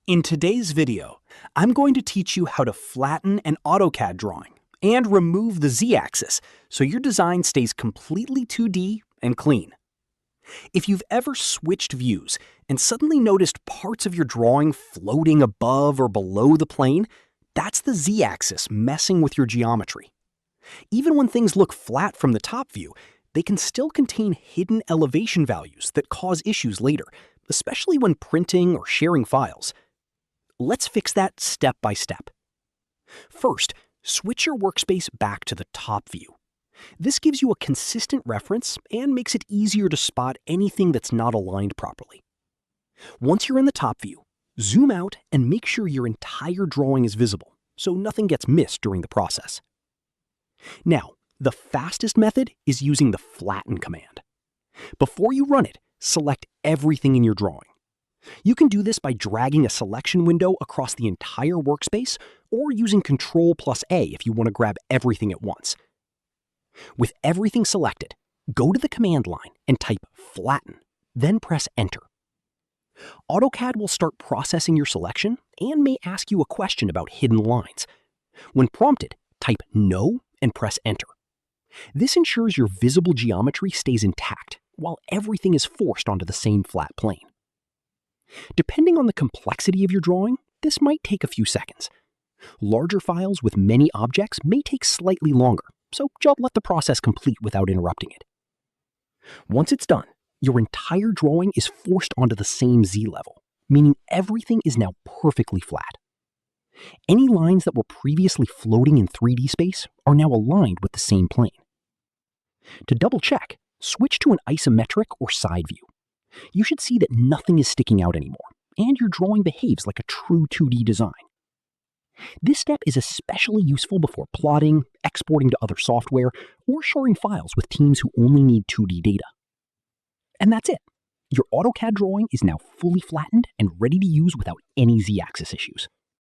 In today's video, I'm going to teach you how to flatten an Autocad drawing and remove the Z-axis so your design stays completely 2D and clean. If you've ever switched views and suddenly noticed parts of your drawing floating above or below the plane, that's the Z-axis messing with your geometry. Even when things look flat from the top view, they can still contain hidden elevation values that cause issues later, especially when printing or sharing files. Let's fix that step by step. First, switch your workspace back to the top view. This gives you a consistent reference and makes it easier to spot anything that's not aligned properly. Once you're in the top view, zoom out and make sure your entire drawing is visible so nothing gets missed during the process. Now, the fastest method is using the flatten command. Before you run it, select everything in your drawing. You can do this by dragging a selection window across the entire workspace or using Ctrl+A if you want to grab everything at once. With everything selected, go to the command line and type flatten, then press enter. AutoCAD will start processing your selection and may ask you a question about hidden lines. When prompted, type no and press enter. This ensures your visible geometry stays intact while everything is forced onto the same flat plane. Depending on the complexity of your drawing, this might take a few seconds. Larger files with many objects may take slightly longer, so just let the process complete without interrupting it. Once it's done, your entire drawing is forced onto the same Z level, meaning everything is now perfectly flat. Any lines that were previously floating in 3D space are now aligned with the same plane. To double check, switch to an isometric or side view. You should see that nothing is sticking out anymore, and your drawing behaves like a true 2D design. This step is especially useful before plotting, exporting to other software, or sharing files with teams who only need 2D data. And that's it. Your AutoCAD drawing is now fully flattened and ready to use without any Z-axis issues.